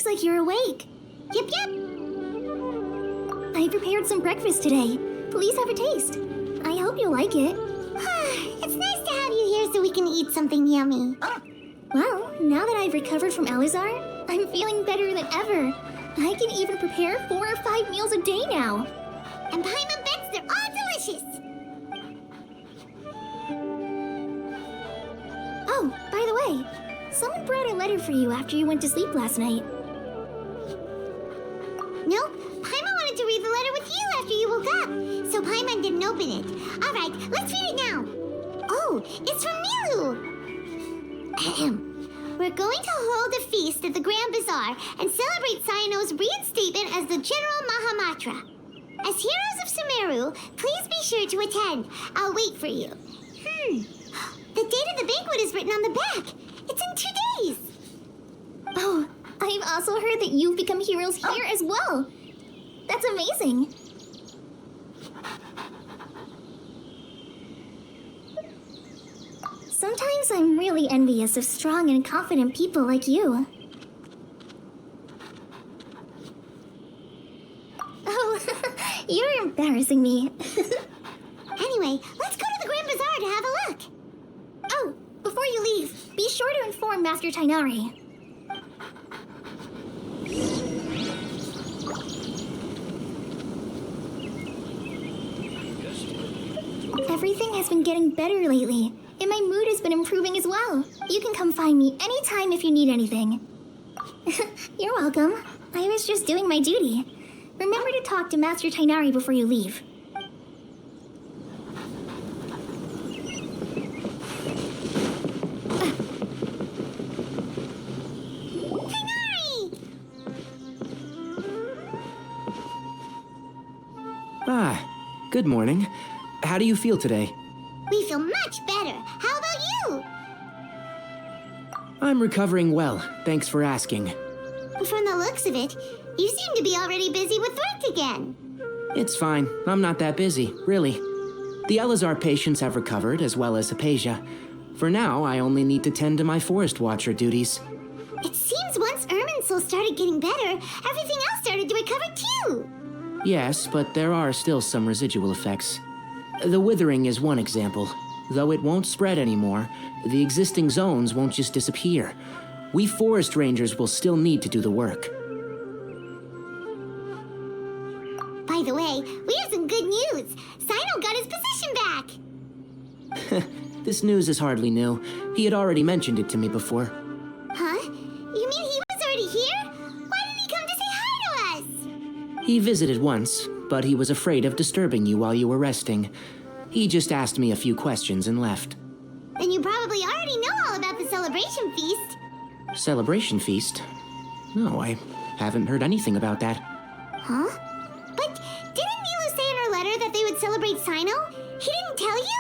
like you're awake. Yep. I prepared some breakfast today. Please have a taste. I hope you'll like it. It's nice to have you here so we can eat something yummy. Well, now that I've recovered from Elazar, I'm feeling better than ever. I can even prepare 4 or 5 meals a day now. And Paimon bets they're all delicious. Oh, by the way, someone brought a letter for you after you went to sleep last night. No, Paimon wanted to read the letter with you after you woke up, so Paimon didn't open it. All right, let's read it now. Oh, it's from Nilou. We're going to hold a feast at the Grand Bazaar and celebrate Cyno's reinstatement as the General Mahamatra. As heroes of Sumeru, please be sure to attend. I'll wait for you. The date of the banquet is written on the back. It's in 2 days. Oh, I've also heard that you've become heroes here as well. That's amazing. Sometimes I'm really envious of strong and confident people like you. Oh, you're embarrassing me. Anyway, let's go to the Grand Bazaar to have a look. Oh, before you leave, be sure to inform Master Tighnari. Everything has been getting better lately, and my mood has been improving as well. You can come find me anytime if you need anything. You're welcome. I was just doing my duty. Remember to talk to Master Tighnari before you leave. Tighnari! Ah, good morning. How do you feel today? We feel much better. How about you? I'm recovering well, thanks for asking. From the looks of it, you seem to be already busy with work again. It's fine, I'm not that busy, really. The Elazar patients have recovered, as well as Hypatia. For now, I only need to tend to my Forest Watcher duties. It seems once Irminsul started getting better, everything else started to recover too. Yes, but there are still some residual effects. The withering is one example. Though it won't spread anymore, the existing zones won't just disappear. We forest rangers will still need to do the work. By the way, we have some good news. Cyno got his position back. This news is hardly new. He had already mentioned it to me before. Huh? You mean he was already here? Why didn't he come to say hi to us? He visited once, but he was afraid of disturbing you while you were resting. He just asked me a few questions and left. Then you probably already know all about the celebration feast. Celebration feast? No, I haven't heard anything about that. Huh? But didn't Nilou say in her letter that they would celebrate Cyno? He didn't tell you?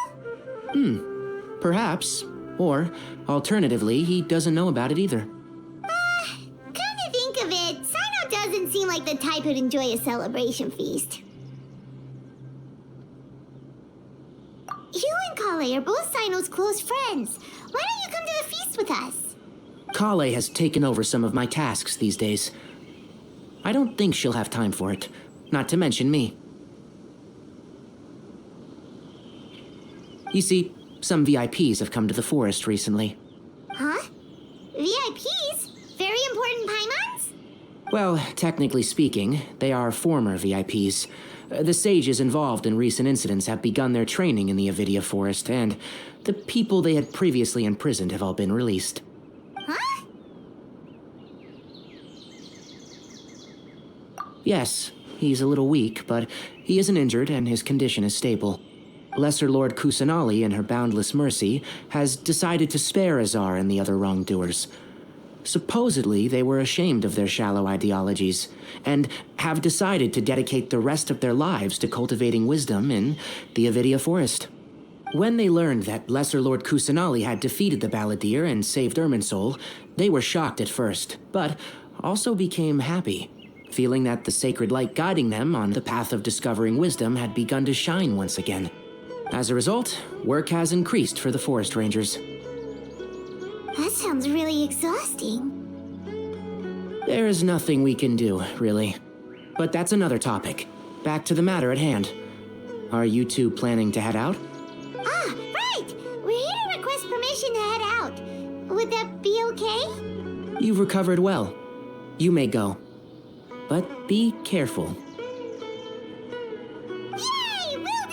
Perhaps. Or, alternatively, he doesn't know about it either. Come to think of it, Cyno doesn't seem like the type who'd enjoy a celebration feast. You and Collei are both Cyno's close friends. Why don't you come to the feast with us? Collei has taken over some of my tasks these days. I don't think she'll have time for it, not to mention me. You see, some VIPs have come to the forest recently. Huh? VIPs? Very important Paimons? Well, technically speaking, they are former VIPs. The sages involved in recent incidents have begun their training in the Avidia Forest, and the people they had previously imprisoned have all been released. Huh? Yes, he's a little weak, but he isn't injured and his condition is stable. Lesser Lord Kusanali, in her boundless mercy, has decided to spare Azar and the other wrongdoers. Supposedly, they were ashamed of their shallow ideologies, and have decided to dedicate the rest of their lives to cultivating wisdom in the Avidia Forest. When they learned that Lesser Lord Kusanali had defeated the Balladeer and saved Irminsul, they were shocked at first, but also became happy, feeling that the sacred light guiding them on the path of discovering wisdom had begun to shine once again. As a result, work has increased for the Forest Rangers. That sounds really exhausting. There's nothing we can do, really. But that's another topic. Back to the matter at hand. Are you two planning to head out? Ah, right! We're here to request permission to head out. Would that be okay? You've recovered well. You may go. But be careful. Yay! Will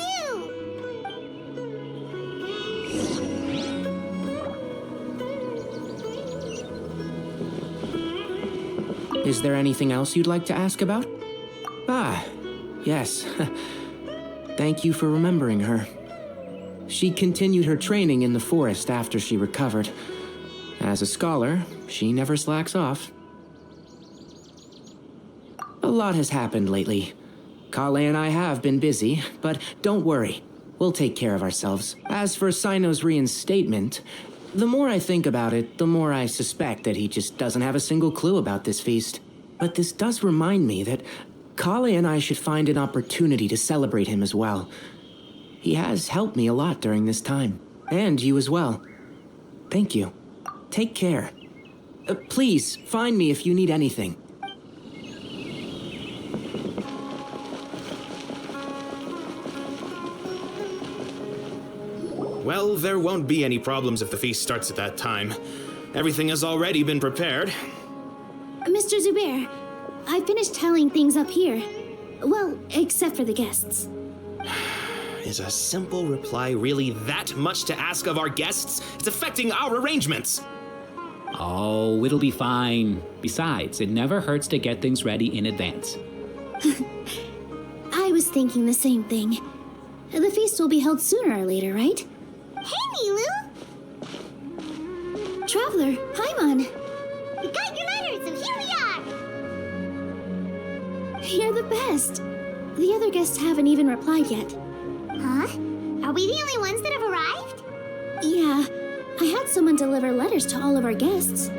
do! Is there anything else you'd like to ask about? Ah, yes. Thank you for remembering her. She continued her training in the forest after she recovered. As a scholar, she never slacks off. A lot has happened lately. Collei and I have been busy, but don't worry. We'll take care of ourselves. As for Cyno's reinstatement, the more I think about it, the more I suspect that he just doesn't have a single clue about this feast. But this does remind me that Collei and I should find an opportunity to celebrate him as well. He has helped me a lot during this time. And you as well. Thank you. Take care. Please, find me if you need anything. Well, there won't be any problems if the feast starts at that time. Everything has already been prepared. Mr. Zubair, I finished tallying things up here. Well, except for the guests. Is a simple reply really that much to ask of our guests? It's affecting our arrangements. Oh, it'll be fine. Besides, it never hurts to get things ready in advance. I was thinking the same thing. The feast will be held sooner or later, right? Hey, Nilou! Traveler, Paimon! We got your letters, so here we are! You're the best. The other guests haven't even replied yet. Huh? Are we the only ones that have arrived? Yeah, I had someone deliver letters to all of our guests.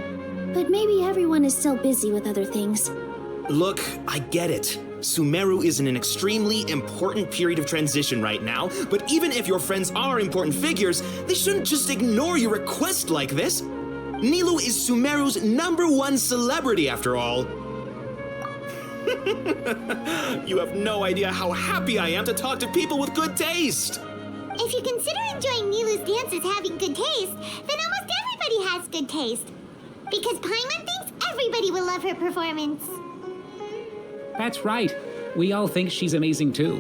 But maybe everyone is still busy with other things. Look, I get it. Sumeru is in an extremely important period of transition right now, but even if your friends are important figures, they shouldn't just ignore your request like this. Nilou is Sumeru's #1 celebrity after all. You have no idea how happy I am to talk to people with good taste. If you consider enjoying Nilou's dances having good taste, then almost everybody has good taste. Because Paimon thinks everybody will love her performance. That's right. We all think she's amazing too.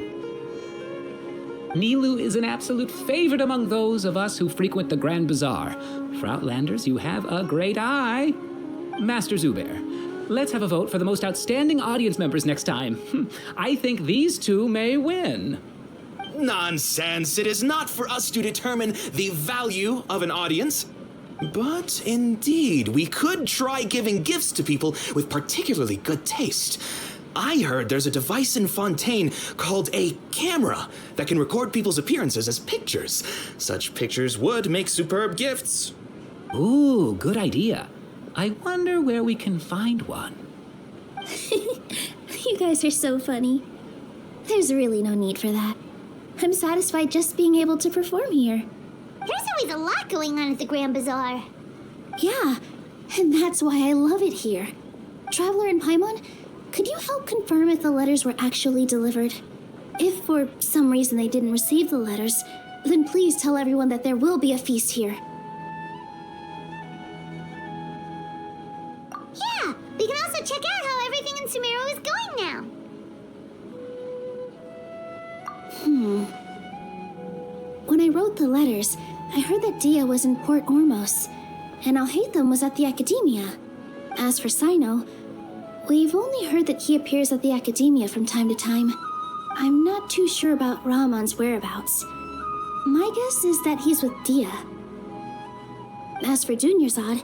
Nilou is an absolute favorite among those of us who frequent the Grand Bazaar. For Outlanders, you have a great eye. Master Zubair, let's have a vote for the most outstanding audience members next time. I think these two may win. Nonsense. It is not for us to determine the value of an audience. But indeed, we could try giving gifts to people with particularly good taste. I heard there's a device in Fontaine called a camera that can record people's appearances as pictures. Such pictures would make superb gifts. Ooh, good idea. I wonder where we can find one. You guys are so funny. There's really no need for that. I'm satisfied just being able to perform here. There's always a lot going on at the Grand Bazaar. Yeah, and that's why I love it here. Traveler and Paimon, could you help confirm if the letters were actually delivered? If for some reason they didn't receive the letters, then please tell everyone that there will be a feast here. Yeah, we can also check out how everything in Sumeru is going now. When I wrote the letters, I heard that Dehya was in Port Ormos, and Alhaitham was at the Academia. As for Cyno, we've only heard that he appears at the Academia from time to time. I'm not too sure about Rahman's whereabouts. My guess is that he's with Dehya. As for Dunyarzad,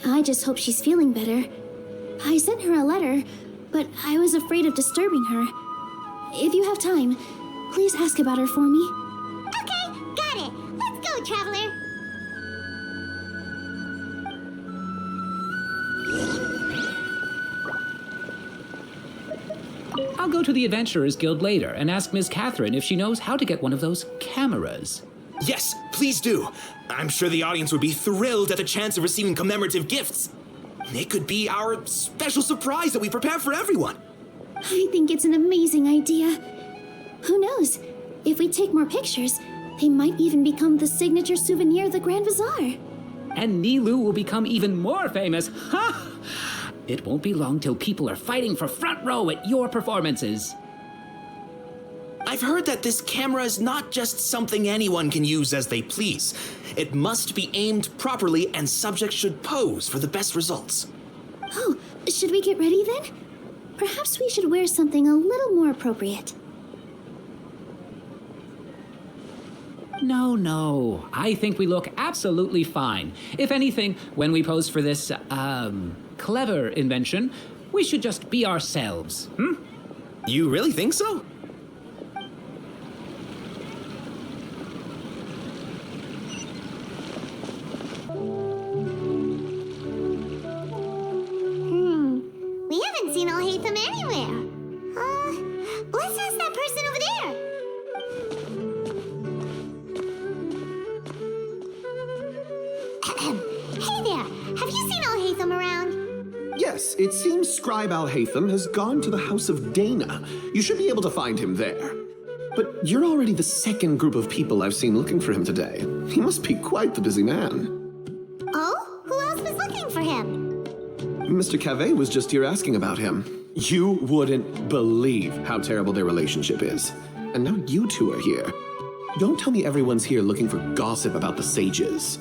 I just hope she's feeling better. I sent her a letter, but I was afraid of disturbing her. If you have time, please ask about her for me. Okay, got it. Let's go, Traveler. I'll go to the Adventurers Guild later and ask Miss Catherine if she knows how to get one of those cameras. Yes, please do. I'm sure the audience would be thrilled at the chance of receiving commemorative gifts. It could be our special surprise that we prepare for everyone. I think it's an amazing idea. Who knows? If we take more pictures, they might even become the signature souvenir of the Grand Bazaar. And Nilou will become even more famous. Ha! It won't be long till people are fighting for front row at your performances. I've heard that this camera is not just something anyone can use as they please. It must be aimed properly, and subjects should pose for the best results. Oh, should we get ready then? Perhaps we should wear something a little more appropriate. No. I think we look absolutely fine. If anything, when we pose for this, clever invention, we should just be ourselves, You really think so? We haven't seen Alhaitham anywhere. Let's ask that person over there. Hey there, have you seen Alhaitham around? Yes, it seems Scribe Alhaitham has gone to the House of Dana. You should be able to find him there. But you're already the second group of people I've seen looking for him today. He must be quite the busy man. Oh? Who else was looking for him? Mr. Cavey was just here asking about him. You wouldn't believe how terrible their relationship is. And now you two are here. Don't tell me everyone's here looking for gossip about the sages.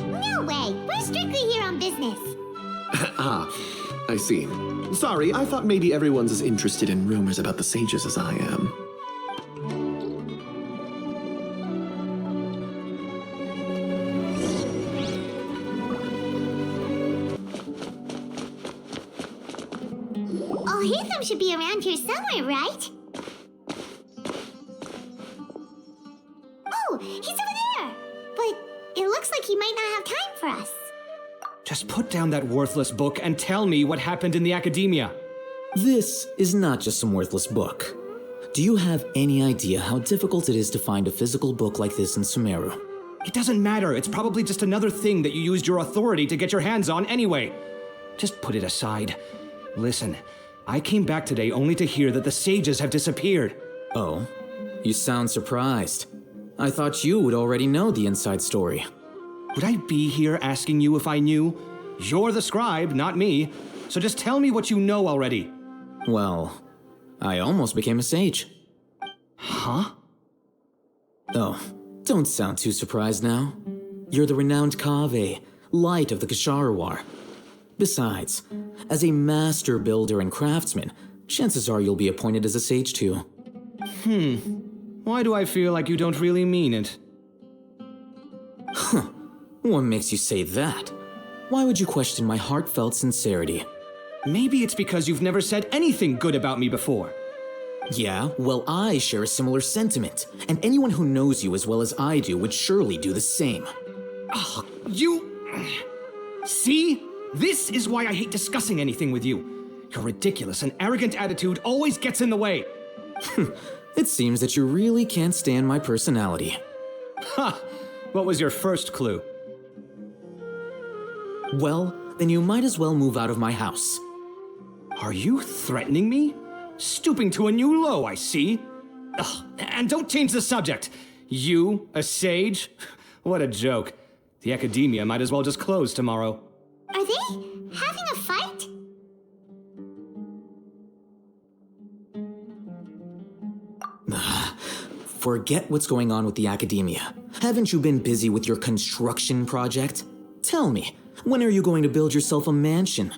No way, we're strictly here on business. I see. Sorry, I thought maybe everyone's as interested in rumors about the sages as I am. Alhaitham should be around here somewhere, right? Oh, he's over there! But it looks like he might not have time for us. Just put down that worthless book and tell me what happened in the academia. This is not just some worthless book. Do you have any idea how difficult it is to find a physical book like this in Sumeru? It doesn't matter. It's probably just another thing that you used your authority to get your hands on anyway. Just put it aside. Listen, I came back today only to hear that the sages have disappeared. Oh, you sound surprised. I thought you would already know the inside story. Would I be here asking you if I knew? You're the scribe, not me. So just tell me what you know already. Well, I almost became a sage. Huh? Oh, don't sound too surprised now. You're the renowned Kaveh, light of the Kasharawar. Besides, as a master builder and craftsman, chances are you'll be appointed as a sage too. Why do I feel like you don't really mean it? What makes you say that? Why would you question my heartfelt sincerity? Maybe it's because you've never said anything good about me before. Yeah, well, I share a similar sentiment, and anyone who knows you as well as I do would surely do the same. You... See? This is why I hate discussing anything with you. Your ridiculous and arrogant attitude always gets in the way. It seems that you really can't stand my personality. Ha! What was your first clue? Well, then you might as well move out of my house. Are you threatening me? Stooping to a new low, I see. Ugh, and don't change the subject. You, a sage? What a joke. The academia might as well just close tomorrow. Are they having a fight? Forget what's going on with the academia. Haven't you been busy with your construction project? Tell me, when are you going to build yourself a mansion?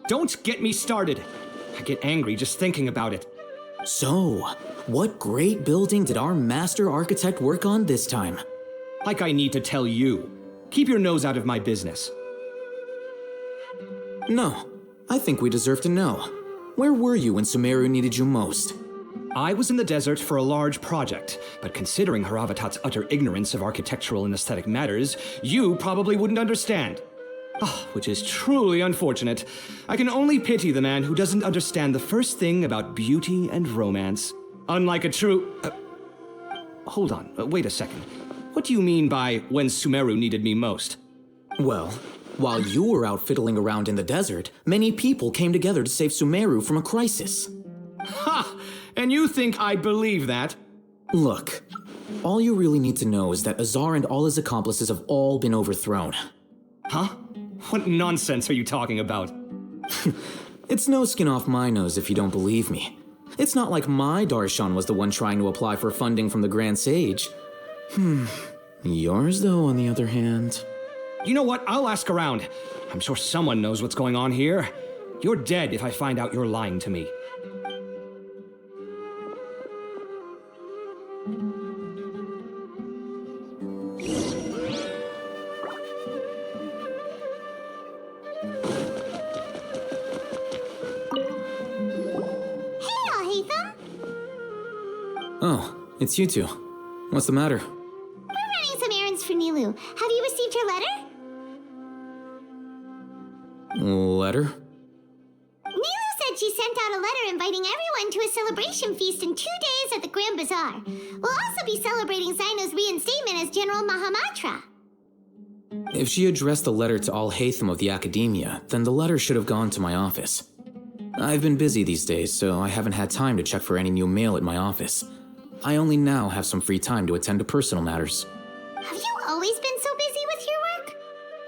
Don't get me started. I get angry just thinking about it. So, what great building did our master architect work on this time? Like I need to tell you. Keep your nose out of my business. No, I think we deserve to know. Where were you when Sumeru needed you most? I was in the desert for a large project, but considering Haravatat's utter ignorance of architectural and aesthetic matters, you probably wouldn't understand. Which is truly unfortunate. I can only pity the man who doesn't understand the first thing about beauty and romance. Unlike a true... Hold on, wait a second. What do you mean by when Sumeru needed me most? Well, while you were out fiddling around in the desert, many people came together to save Sumeru from a crisis. Ha! And you think I'd believe that? Look, all you really need to know is that Azar and all his accomplices have all been overthrown. Huh? What nonsense are you talking about? It's no skin off my nose if you don't believe me. It's not like my Darshan was the one trying to apply for funding from the Grand Sage. Yours, though, on the other hand... You know what? I'll ask around. I'm sure someone knows what's going on here. You're dead if I find out you're lying to me. Hey, Alhaitham! Oh, it's you two. What's the matter? We're running some errands for Nilou. Have you received her letter? Letter? Nilou said she sent out a letter inviting everyone to a celebration feast in 2 days at the Grand Bazaar. We'll also be celebrating Cyno's reinstatement as General Mahamatra. If she addressed the letter to Alhaitham of the Academia, then the letter should have gone to my office. I've been busy these days, so I haven't had time to check for any new mail at my office. I only now have some free time to attend to personal matters. Have you always been so busy with your work?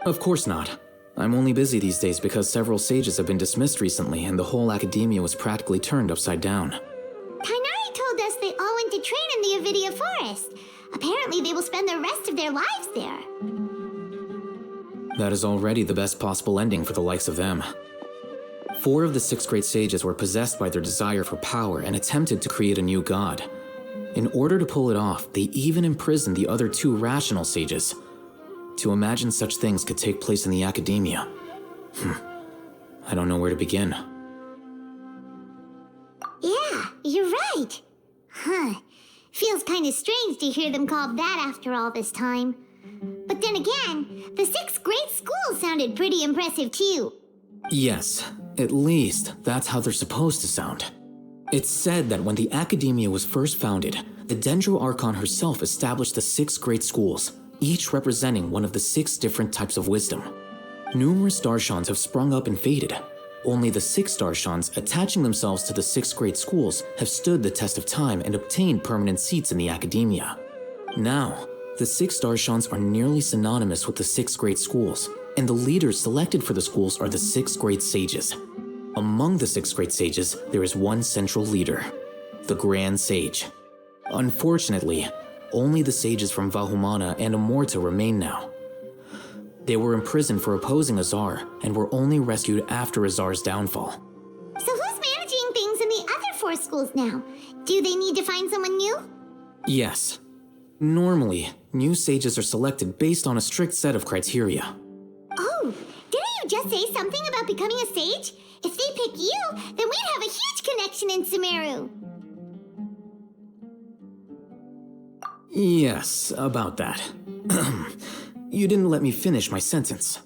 Of course not. I'm only busy these days because several sages have been dismissed recently and the whole academia was practically turned upside down. Tighnari told us they all went to train in the Avidia Forest. Apparently they will spend the rest of their lives there. That is already the best possible ending for the likes of them. 4 of the 6 great sages were possessed by their desire for power and attempted to create a new god. In order to pull it off, they even imprisoned the other 2 rational sages. To imagine such things could take place in the academia. I don't know where to begin. Yeah, you're right. Feels kind of strange to hear them called that after all this time. But then again, the 6 great schools sounded pretty impressive too. Yes, at least that's how they're supposed to sound. It's said that when the academia was first founded, the Dendro Archon herself established the 6 great schools, each representing one of the 6 different types of wisdom. Numerous Darshans have sprung up and faded. Only the 6 Darshans attaching themselves to the 6 great schools have stood the test of time and obtained permanent seats in the academia. Now, the 6 Darshans are nearly synonymous with the 6 great schools, and the leaders selected for the schools are the 6 great sages. Among the 6 great sages, there is one central leader, the Grand Sage. Unfortunately, only the sages from Vahumana and Amorta remain now. They were imprisoned for opposing Azar, and were only rescued after Azar's downfall. So who's managing things in the other 4 schools now? Do they need to find someone new? Yes. Normally, new sages are selected based on a strict set of criteria. Oh, didn't you just say something about becoming a sage? If they pick you, then we'd have a huge connection in Sumeru. Yes, about that. You didn't let me finish my sentence.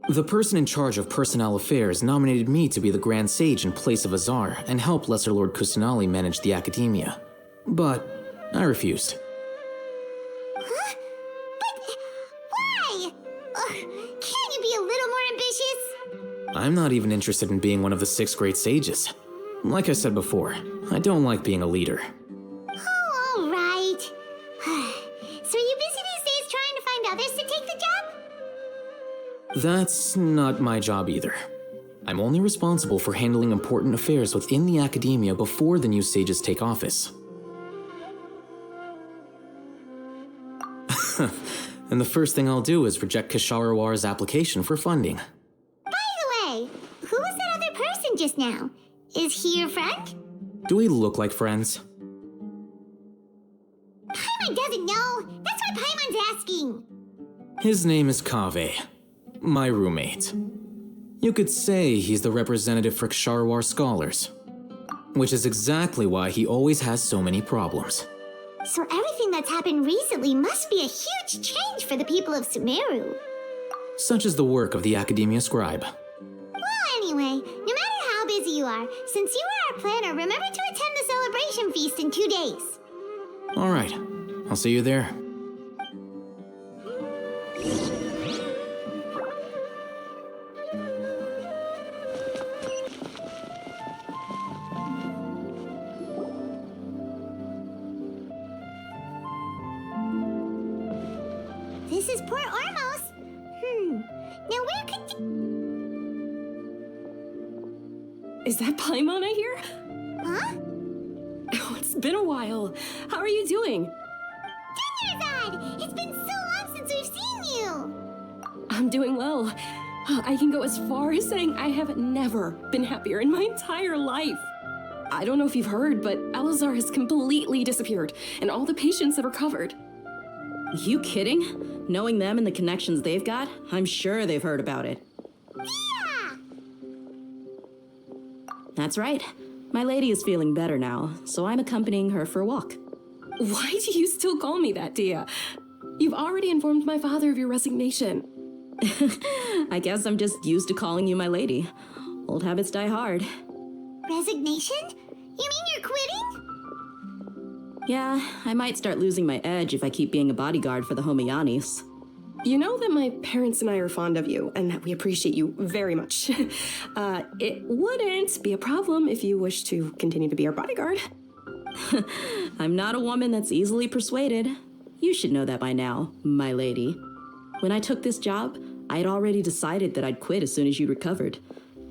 The person in charge of personnel affairs nominated me to be the Grand Sage in place of Azar and help Lesser Lord Kusanali manage the academia. But I refused. Huh? But why? Can't you be a little more ambitious? I'm not even interested in being one of the 6 great sages. Like I said before, I don't like being a leader. Oh, all right. So are you busy these days trying to find others to take the job? That's not my job either. I'm only responsible for handling important affairs within the academia before the new sages take office. And the first thing I'll do is reject Kasharawar's application for funding. By the way, who was that other person just now? Is he your friend? Do we look like friends? Paimon doesn't know. That's why Paimon's asking. His name is Kaveh, my roommate. You could say he's the representative for Ksharawar scholars, which is exactly why he always has so many problems. So everything that's happened recently must be a huge change for the people of Sumeru. Such is the work of the Academia Scribe. Well, anyway, no matter how busy you are, since you are our planner, remember to attend the celebration feast in 2 days. All right, I'll see you there. This is Port Ormos. Now where could... Is that Paimon I hear? Huh? Oh, it's been a while. How are you doing? Dunyarzad! It's been so long since we've seen you! I'm doing well. I can go as far as saying I have never been happier in my entire life. I don't know if you've heard, but Elazar has completely disappeared, and all the patients have recovered. You kidding? Knowing them and the connections they've got, I'm sure they've heard about it. Yeah! That's right. My lady is feeling better now, so I'm accompanying her for a walk. Why do you still call me that, Dehya? You've already informed my father of your resignation. I guess I'm just used to calling you my lady. Old habits die hard. Resignation? You mean you're quitting? Yeah, I might start losing my edge if I keep being a bodyguard for the Homiyanis. You know that my parents and I are fond of you, and that we appreciate you very much. It wouldn't be a problem if you wish to continue to be our bodyguard. I'm not a woman that's easily persuaded. You should know that by now, my lady. When I took this job, I had already decided that I'd quit as soon as you'd recovered.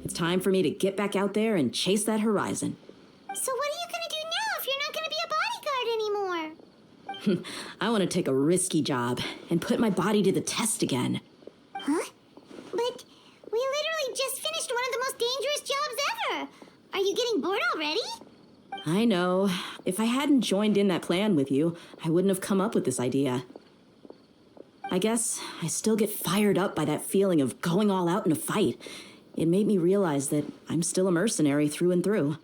It's time for me to get back out there and chase that horizon. So what are you gonna do now if you're not gonna be a bodyguard anymore? I want to take a risky job and put my body to the test again. Huh? But we literally just finished one of the most dangerous jobs ever. Are you getting bored already? I know. If I hadn't joined in that plan with you, I wouldn't have come up with this idea. I guess I still get fired up by that feeling of going all out in a fight. It made me realize that I'm still a mercenary through and through.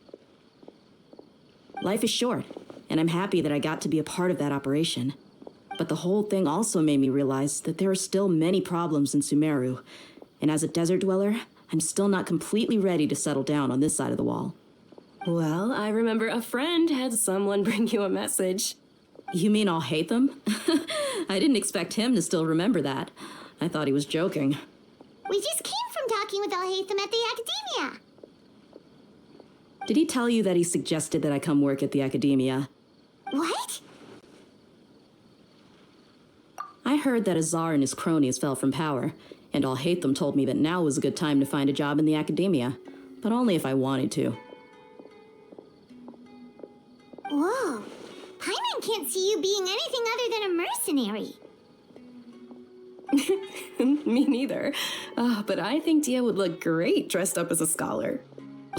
Life is short, and I'm happy that I got to be a part of that operation. But the whole thing also made me realize that there are still many problems in Sumeru, and as a desert dweller, I'm still not completely ready to settle down on this side of the wall. Well, I remember a friend had someone bring you a message. You mean Alhaitham? I didn't expect him to still remember that. I thought he was joking. We just came from talking with Alhaitham at the Academia. Did he tell you that he suggested that I come work at the Academia? What? I heard that Azar and his cronies fell from power, and Alhaitham told me that now was a good time to find a job in the Academia, but only if I wanted to. Whoa. Paimon can't see you being anything other than a mercenary. Me neither. But I think Dehya would look great dressed up as a scholar.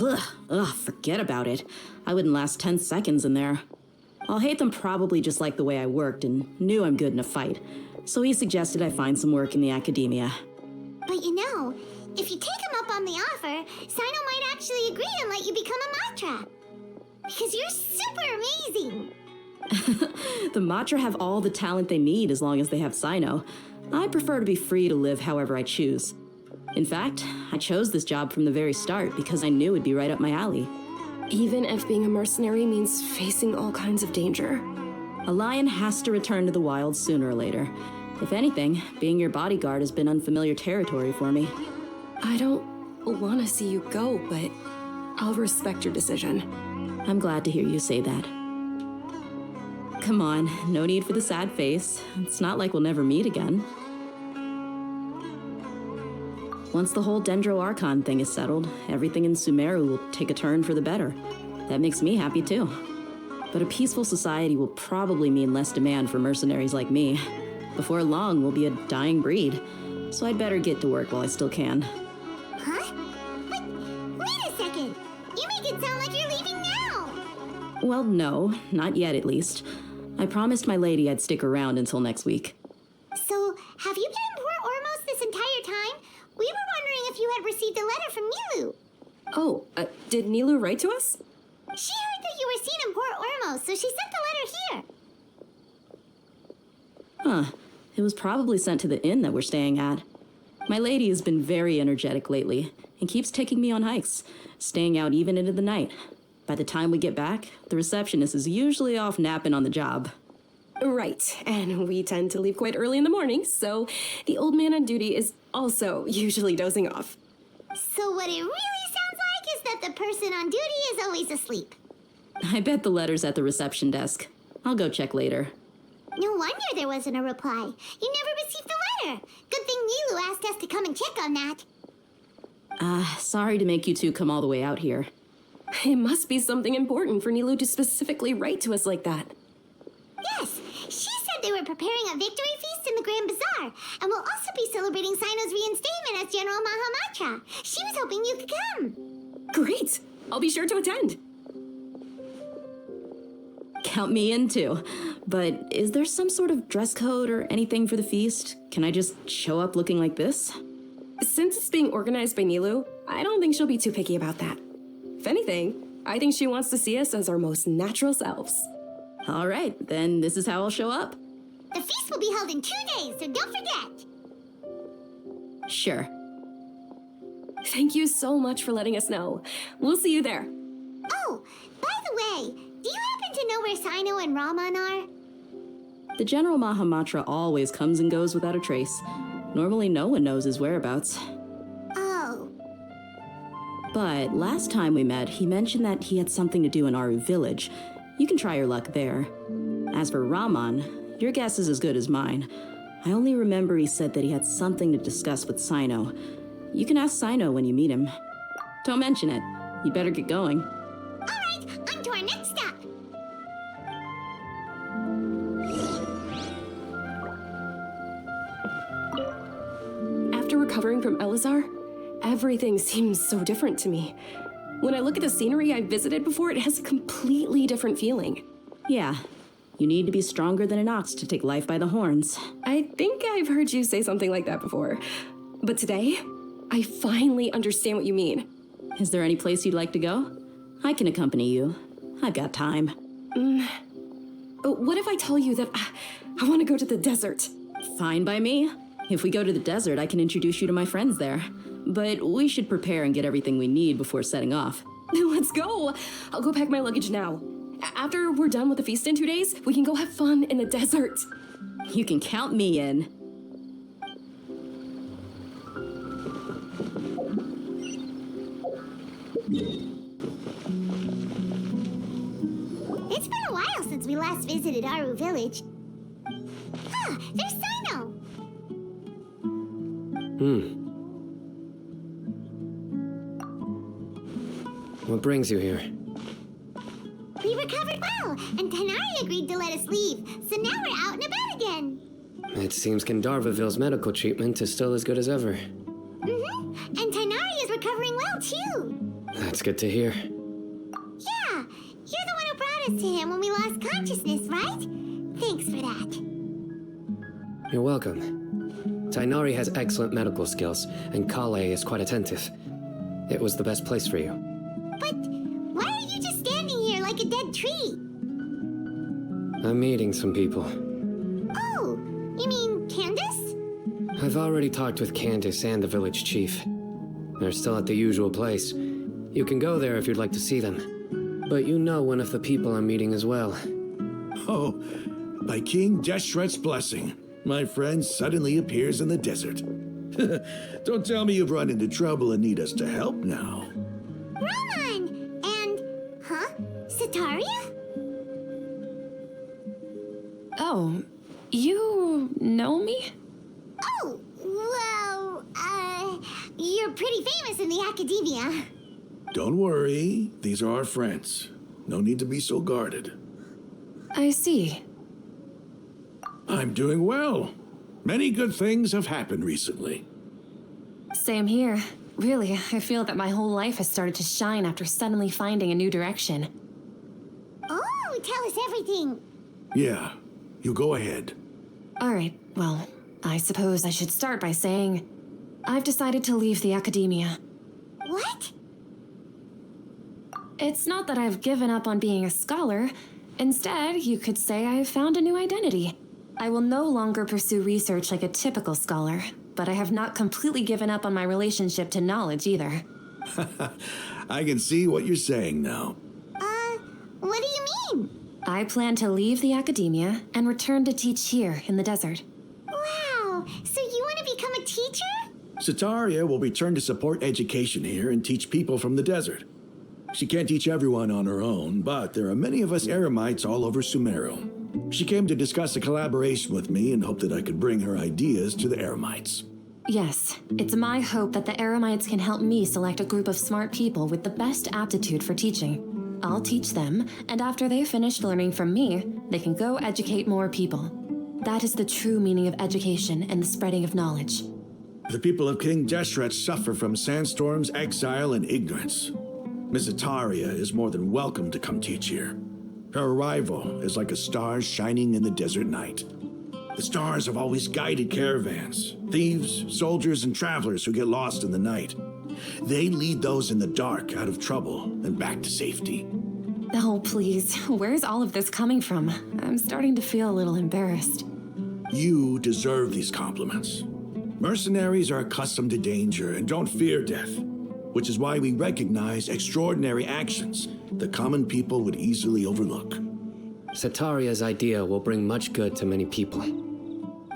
Ugh, forget about it. I wouldn't last 10 seconds in there. Alhaitham probably just liked the way I worked and knew I'm good in a fight, so he suggested I find some work in the Academia. But you know, if you take him up on the offer, Cyno might actually agree and let you become a Matra. Because you're super amazing. The Matra have all the talent they need as long as they have Cyno. I prefer to be free to live however I choose. In fact, I chose this job from the very start because I knew it'd be right up my alley. Even if being a mercenary means facing all kinds of danger. A lion has to return to the wild sooner or later. If anything, being your bodyguard has been unfamiliar territory for me. I don't want to see you go, but I'll respect your decision. I'm glad to hear you say that. Come on, no need for the sad face. It's not like we'll never meet again. Once the whole Dendro Archon thing is settled, everything in Sumeru will take a turn for the better. That makes me happy too. But a peaceful society will probably mean less demand for mercenaries like me. Before long, we'll be a dying breed. So I'd better get to work while I still can. Huh? But wait a second. You make it sound like you're leaving now. Well, no, not yet at least. I promised my lady I'd stick around until next week. So, have you been in Port Ormos this entire time? We were wondering if you had received a letter from Nilou. Oh, did Nilou write to us? She heard that you were seen in Port Ormos, so she sent the letter here. Huh. It was probably sent to the inn that we're staying at. My lady has been very energetic lately and keeps taking me on hikes, staying out even into the night. By the time we get back, the receptionist is usually off napping on the job. Right, and we tend to leave quite early in the morning, so the old man on duty is also usually dozing off. So what it really sounds like is that the person on duty is always asleep. I bet the letter's at the reception desk. I'll go check later. No wonder there wasn't a reply. You never received the here. Good thing Nilou asked us to come and check on that. Sorry to make you two come all the way out here. It must be something important for Nilou to specifically write to us like that. Yes, she said they were preparing a victory feast in the Grand Bazaar, and will also be celebrating Cyno's reinstatement as General Mahamatra. She was hoping you could come. Great! I'll be sure to attend. Count me in too. But is there some sort of dress code or anything for the feast? Can I just show up looking like this? Since it's being organized by Nilou, I don't think she'll be too picky about that. If anything, I think she wants to see us as our most natural selves. All right, then this is how I'll show up. The feast will be held in 2 days, so don't forget. Sure. Thank you so much for letting us know. We'll see you there. Oh, by the way, do you happen to know where Cyno and Raman are? The General Mahamatra always comes and goes without a trace. Normally no one knows his whereabouts. Oh. But last time we met, he mentioned that he had something to do in Aru village. You can try your luck there. As for Raman, your guess is as good as mine. I only remember he said that he had something to discuss with Cyno. You can ask Cyno when you meet him. Don't mention it. You better get going. All right, on to our next stop. After recovering from Elazar, everything seems so different to me. When I look at the scenery I visited before, it has a completely different feeling. Yeah, you need to be stronger than an ox to take life by the horns. I think I've heard you say something like that before. But today, I finally understand what you mean. Is there any place you'd like to go? I can accompany you. I've got time. What if I tell you that I want to go to the desert? Fine by me. If we go to the desert, I can introduce you to my friends there. But we should prepare and get everything we need before setting off. Let's go! I'll go pack my luggage now. After we're done with the feast in 2 days, we can go have fun in the desert. You can count me in. It's been a while since we last visited Aru village. There's Cyno! What brings you here? We recovered well, and Tighnari agreed to let us leave, so now we're out and about again. It seems Gandharvaville's medical treatment is still as good as ever. And Tighnari is recovering well, too. That's good to hear. Yeah, you're the one who brought us to him when we lost consciousness, right? Thanks for that. You're welcome. Tighnari has excellent medical skills, and Collei is quite attentive. It was the best place for you. But why are you just standing here like a dead tree? I'm meeting some people. Oh, you mean Candace? I've already talked with Candace and the village chief. They're still at the usual place. You can go there if you'd like to see them. But you know one of the people I'm meeting as well. Oh, by King Deshret's blessing, my friend suddenly appears in the desert. Don't tell me you've run into trouble and need us to help now. Raman! And, Sataria? Oh, you know me? Oh, well, you're pretty famous in the academia. Don't worry, these are our friends. No need to be so guarded. I see. I'm doing well. Many good things have happened recently. Same here. Really, I feel that my whole life has started to shine after suddenly finding a new direction. Oh, tell us everything. Yeah, you go ahead. Alright, well, I suppose I should start by saying I've decided to leave the academia. What? It's not that I've given up on being a scholar. Instead, you could say I've found a new identity. I will no longer pursue research like a typical scholar, but I have not completely given up on my relationship to knowledge either. I can see what you're saying now. What do you mean? I plan to leave the academia and return to teach here in the desert. Wow, so you want to become a teacher? Sataria will return to support education here and teach people from the desert. She can't teach everyone on her own, but there are many of us Eremites all over Sumeru. She came to discuss a collaboration with me and hoped that I could bring her ideas to the Eremites. Yes, it's my hope that the Eremites can help me select a group of smart people with the best aptitude for teaching. I'll teach them, and after they've finished learning from me, they can go educate more people. That is the true meaning of education and the spreading of knowledge. The people of King Deshret suffer from sandstorms, exile, and ignorance. Miss Ataria is more than welcome to come teach here. Her arrival is like a star shining in the desert night. The stars have always guided caravans, thieves, soldiers, and travelers who get lost in the night. They lead those in the dark out of trouble and back to safety. Oh, please, where's all of this coming from? I'm starting to feel a little embarrassed. You deserve these compliments. Mercenaries are accustomed to danger and don't fear death, which is why we recognize extraordinary actions that common people would easily overlook. Sataria's idea will bring much good to many people.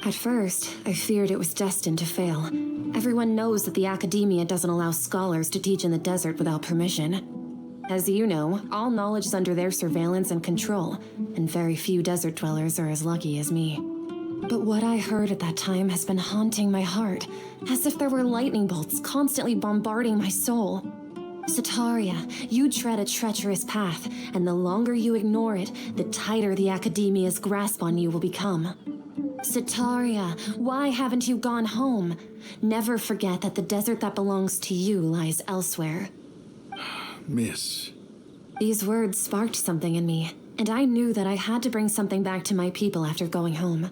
At first, I feared it was destined to fail. Everyone knows that the Academia doesn't allow scholars to teach in the desert without permission. As you know, all knowledge is under their surveillance and control, and very few desert dwellers are as lucky as me. But what I heard at that time has been haunting my heart, as if there were lightning bolts constantly bombarding my soul. Sataria, you tread a treacherous path, and the longer you ignore it, the tighter the Academia's grasp on you will become. Sataria, why haven't you gone home? Never forget that the desert that belongs to you lies elsewhere. Miss. These words sparked something in me, and I knew that I had to bring something back to my people after going home.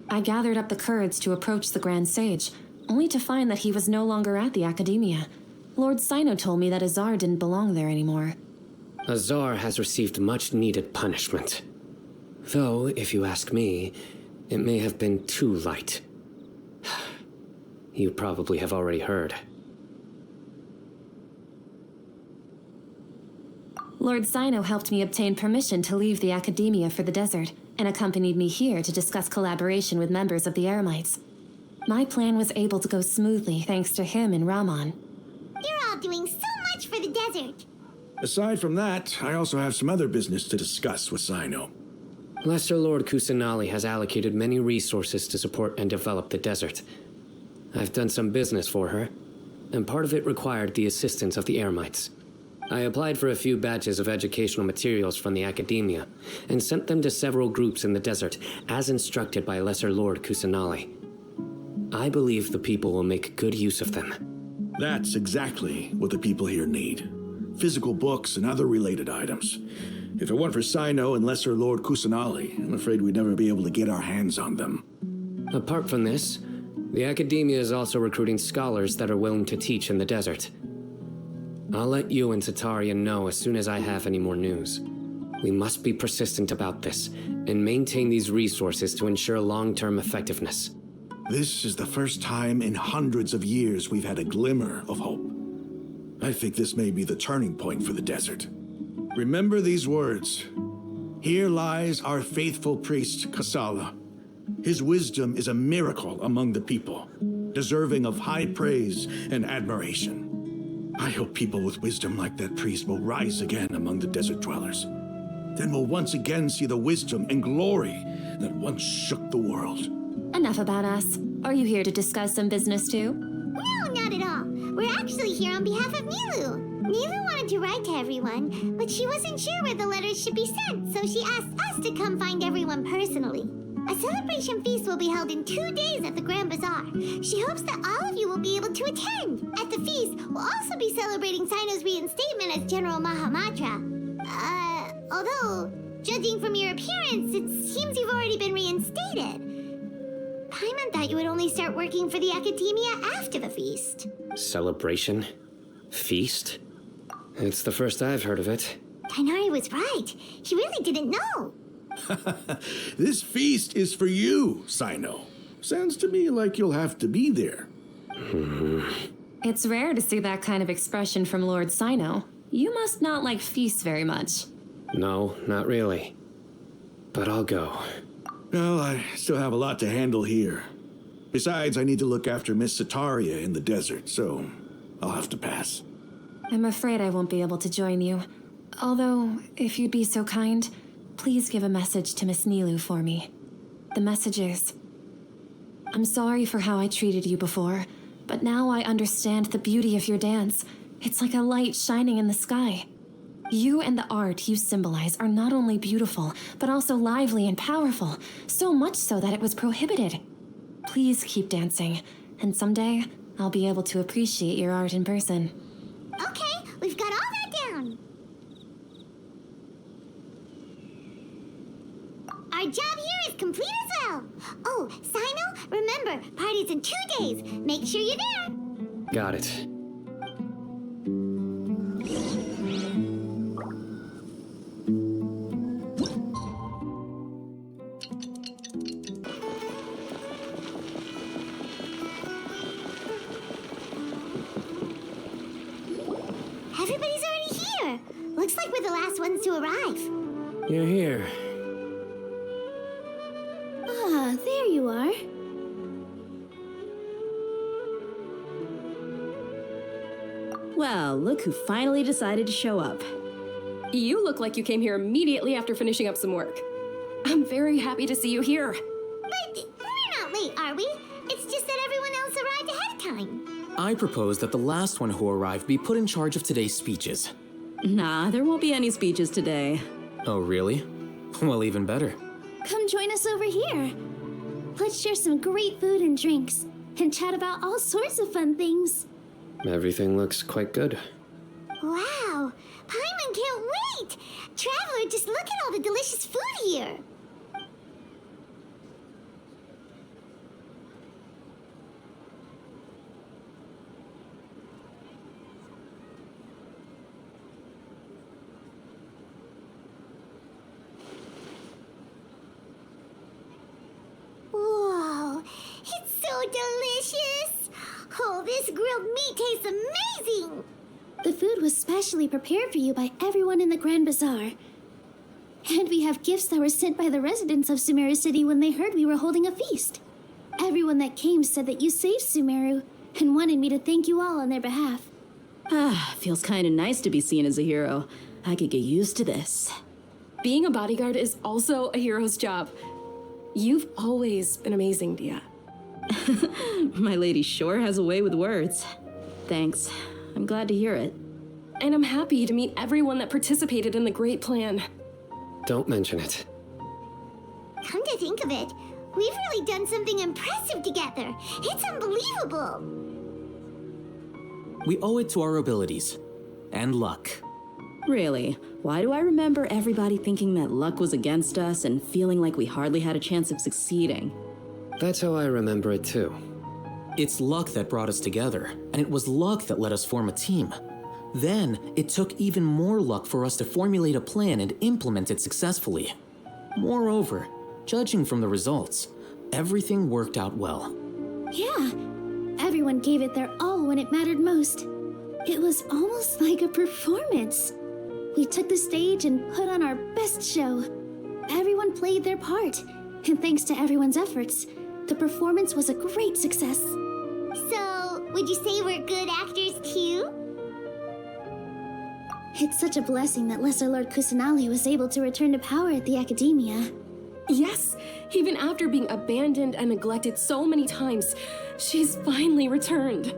I gathered up the courage to approach the Grand Sage, only to find that he was no longer at the Academia. Lord Cyno told me that Azar didn't belong there anymore. Azar has received much needed punishment. Though, if you ask me, it may have been too light. You probably have already heard. Lord Cyno helped me obtain permission to leave the Academia for the desert, and accompanied me here to discuss collaboration with members of the Eremites. My plan was able to go smoothly thanks to him and Rahman. You're all doing so much for the desert. Aside from that, I also have some other business to discuss with Cyno. Lesser Lord Kusanali has allocated many resources to support and develop the desert. I've done some business for her, and part of it required the assistance of the Eremites. I applied for a few batches of educational materials from the Academia, and sent them to several groups in the desert, as instructed by Lesser Lord Kusanali. I believe the people will make good use of them. That's exactly what the people here need. Physical books and other related items. If it weren't for Cyno and Lesser Lord Kusanali, I'm afraid we'd never be able to get our hands on them. Apart from this, the Academia is also recruiting scholars that are willing to teach in the desert. I'll let you and Sataria know as soon as I have any more news. We must be persistent about this, and maintain these resources to ensure long-term effectiveness. This is the first time in hundreds of years we've had a glimmer of hope. I think this may be the turning point for the desert. Remember these words. Here lies our faithful priest, Kasala. His wisdom is a miracle among the people, deserving of high praise and admiration. I hope people with wisdom like that priest will rise again among the desert dwellers. Then we'll once again see the wisdom and glory that once shook the world. Enough about us. Are you here to discuss some business too? No, not at all. We're actually here on behalf of Nilou. Nilou wanted to write to everyone, but she wasn't sure where the letters should be sent, so she asked us to come find everyone personally. A celebration feast will be held in 2 days at the Grand Bazaar. She hopes that all of you will be able to attend. At the feast, we'll also be celebrating Cyno's reinstatement as General Mahamatra. Although, judging from your appearance, it seems you've already been reinstated. Paimon thought you would only start working for the Academia after the feast. Celebration? Feast? It's the first I've heard of it. Tighnari was right. He really didn't know. This feast is for you, Cyno. Sounds to me like you'll have to be there. It's rare to see that kind of expression from Lord Cyno. You must not like feasts very much. No, not really. But I'll go. Well, I still have a lot to handle here. Besides, I need to look after Miss Sataria in the desert, so I'll have to pass. I'm afraid I won't be able to join you. Although, if you'd be so kind, please give a message to Miss Nilou for me. The message is, I'm sorry for how I treated you before, but now I understand the beauty of your dance. It's like a light shining in the sky. You and the art you symbolize are not only beautiful, but also lively and powerful, so much so that it was prohibited. Please keep dancing, and someday I'll be able to appreciate your art in person. Okay, we've got all that down. Our job here is complete as well. Oh, Cyno, remember, party's in 2 days. Make sure you're there. Got it. Everybody's already here. Looks like we're the last ones to arrive. You're here. Ah, there you are. Well, look who finally decided to show up. You look like you came here immediately after finishing up some work. I'm very happy to see you here. But we're not late, are we? It's just that everyone else arrived ahead of time. I propose that the last one who arrived be put in charge of today's speeches. Nah, there won't be any speeches today. Oh, really? Well, even better. Come join us over here. Let's share some great food and drinks, and chat about all sorts of fun things. Everything looks quite good. Wow, Paimon can't wait! Traveler, just look at all the delicious food here. Whoa, it's so delicious! Oh, this grilled meat tastes amazing! The food was specially prepared for you by everyone in the Grand Bazaar. And we have gifts that were sent by the residents of Sumeru City when they heard we were holding a feast. Everyone that came said that you saved Sumeru and wanted me to thank you all on their behalf. Ah, feels kinda nice to be seen as a hero. I could get used to this. Being a bodyguard is also a hero's job. You've always been amazing, Dehya. My lady sure has a way with words. Thanks. I'm glad to hear it. And I'm happy to meet everyone that participated in the great plan. Don't mention it. Come to think of it, we've really done something impressive together. It's unbelievable. We owe it to our abilities. And luck. Really? Why do I remember everybody thinking that luck was against us and feeling like we hardly had a chance of succeeding? That's how I remember it too. It's luck that brought us together, and it was luck that let us form a team. Then, it took even more luck for us to formulate a plan and implement it successfully. Moreover, judging from the results, everything worked out well. Yeah, everyone gave it their all when it mattered most. It was almost like a performance. We took the stage and put on our best show. Everyone played their part, and thanks to everyone's efforts, the performance was a great success. So, would you say we're good actors too? It's such a blessing that Lesser Lord Kusanali was able to return to power at the Academia. Yes, even after being abandoned and neglected so many times, she's finally returned.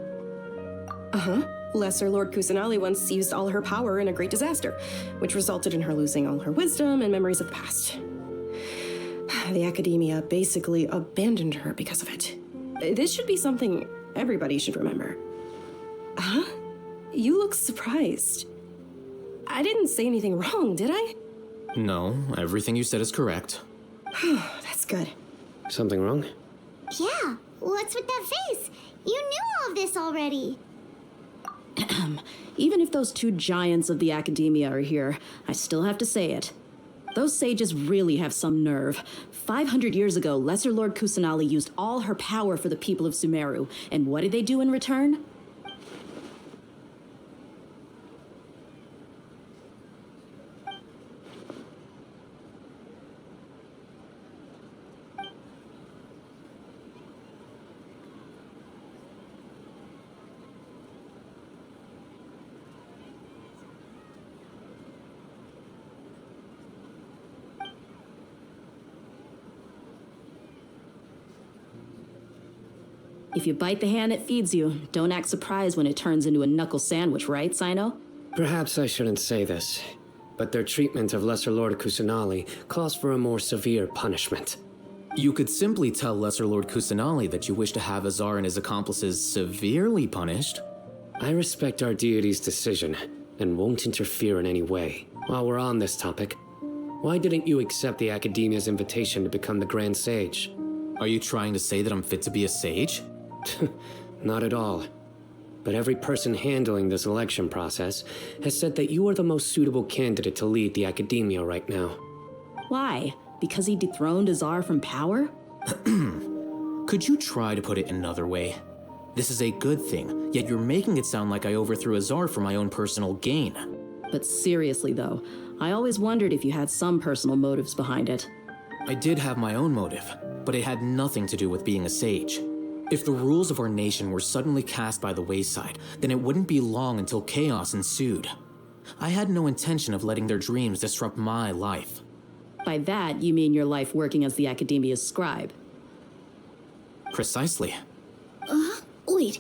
Uh-huh. Lesser Lord Kusanali once used all her power in a great disaster, which resulted in her losing all her wisdom and memories of the past. The Academia basically abandoned her because of it. This should be something everybody should remember. Huh? You look surprised. I didn't say anything wrong, did I? No, everything you said is correct. That's good. Something wrong? Yeah, what's with that face? You knew all of this already. Even if those two giants of the Academia are here, I still have to say it. Those sages really have some nerve. 500 years ago, Lesser Lord Kusanali used all her power for the people of Sumeru, and what did they do in return? If you bite the hand that feeds you, don't act surprised when it turns into a knuckle sandwich, right, Cyno? Perhaps I shouldn't say this, but their treatment of Lesser Lord Kusanali calls for a more severe punishment. You could simply tell Lesser Lord Kusanali that you wish to have Azar and his accomplices severely punished. I respect our deity's decision, and won't interfere in any way. While we're on this topic, why didn't you accept the Academia's invitation to become the Grand Sage? Are you trying to say that I'm fit to be a sage? Not at all. But every person handling this election process has said that you are the most suitable candidate to lead the Academia right now. Why? Because he dethroned Azar from power? Could you try to put it another way? This is a good thing, yet you're making it sound like I overthrew Azar for my own personal gain. But seriously though, I always wondered if you had some personal motives behind it. I did have my own motive, but it had nothing to do with being a sage. If the rules of our nation were suddenly cast by the wayside, then it wouldn't be long until chaos ensued. I had no intention of letting their dreams disrupt my life. By that, you mean your life working as the Academia's scribe? Precisely. Wait,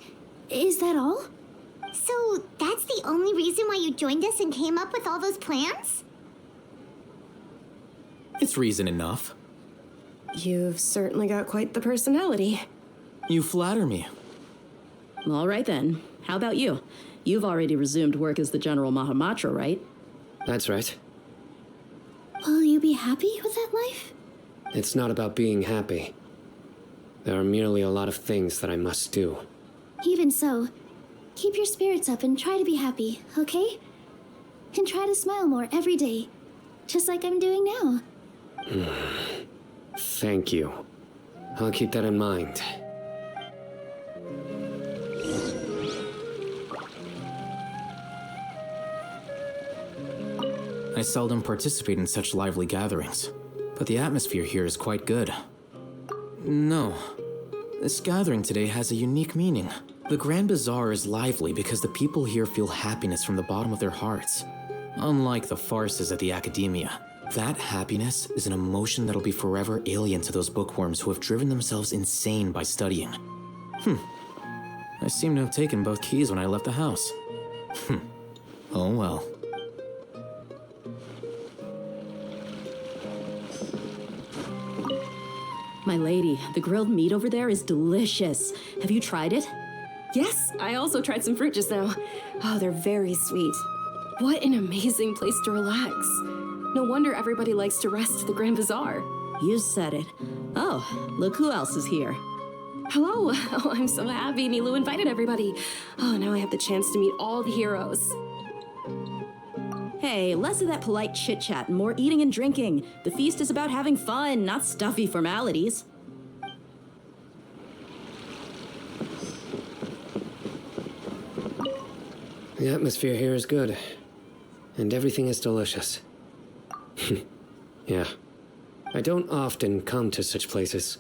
is that all? So that's the only reason why you joined us and came up with all those plans? It's reason enough. You've certainly got quite the personality. You flatter me. All right then. How about you? You've already resumed work as the General Mahamatra, right? That's right. Will you be happy with that life? It's not about being happy. There are merely a lot of things that I must do. Even so, keep your spirits up and try to be happy, okay? And try to smile more every day, just like I'm doing now. Thank you. I'll keep that in mind. I seldom participate in such lively gatherings, but the atmosphere here is quite good. No, this gathering today has a unique meaning. The Grand Bazaar is lively because the people here feel happiness from the bottom of their hearts. Unlike the farces at the Academia, that happiness is an emotion that'll be forever alien to those bookworms who have driven themselves insane by studying. I seem to have taken both keys when I left the house. Oh well. My lady, the grilled meat over there is delicious. Have you tried it? Yes, I also tried some fruit just now. Oh, they're very sweet. What an amazing place to relax. No wonder everybody likes to rest at the Grand Bazaar. You said it. Oh, look who else is here. Hello. Oh, I'm so happy Nilou invited everybody. Oh, now I have the chance to meet all the heroes. Hey, less of that polite chit-chat and more eating and drinking. The feast is about having fun, not stuffy formalities. The atmosphere here is good, and everything is delicious. Yeah. I don't often come to such places,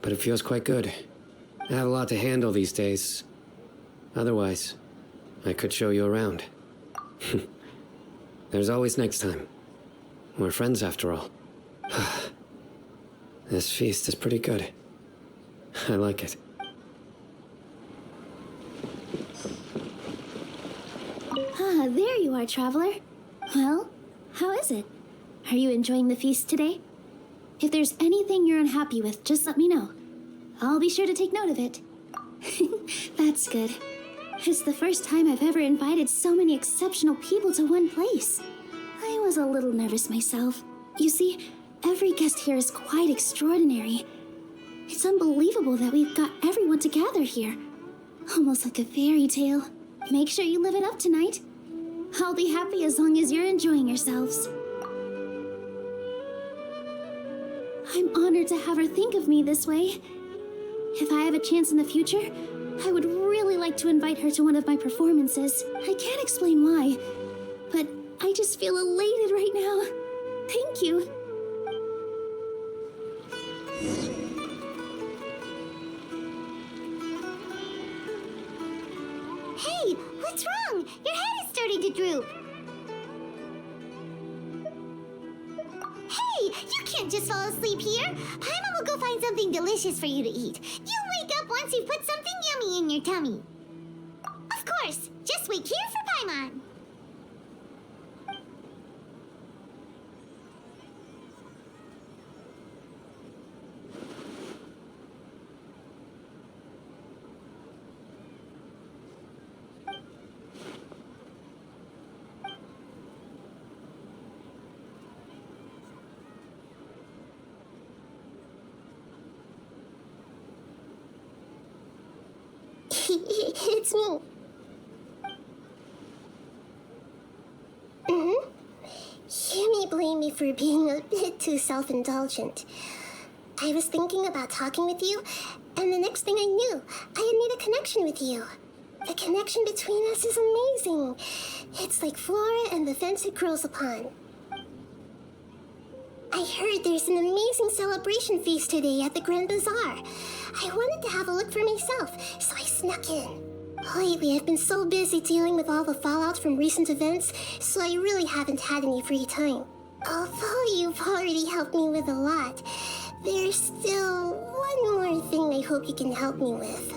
but it feels quite good. I have a lot to handle these days. Otherwise, I could show you around. There's always next time. We're friends after all. This feast is pretty good. I like it. Ah, there you are, traveler. Well, how is it? Are you enjoying the feast today? If there's anything you're unhappy with, just let me know. I'll be sure to take note of it. That's good. It's the first time I've ever invited so many exceptional people to one place. I was a little nervous myself. You see, every guest here is quite extraordinary. It's unbelievable that we've got everyone together here. Almost like a fairy tale. Make sure you live it up tonight. I'll be happy as long as you're enjoying yourselves. I'm honored to have her think of me this way. If I have a chance in the future, I would really like to invite her to one of my performances. I can't explain why, but I just feel elated right now. Thank you. Hey, what's wrong? Your head is starting to droop. Hey, you can't just fall asleep here. Paimon will go find something delicious for you to eat. You wake up once once you've put something yummy in your tummy. Of course, just wait here for Paimon. It's me. You may blame me for being a bit too self-indulgent. I was thinking about talking with you, and the next thing I knew, I had made a connection with you. The connection between us is amazing. It's like flora and the fence it grows upon. I heard there's an amazing celebration feast today at the Grand Bazaar. I wanted to have a look for myself, so I snuck in. Lately, I've been so busy dealing with all the fallout from recent events, so I really haven't had any free time. Although you've already helped me with a lot, there's still one more thing I hope you can help me with.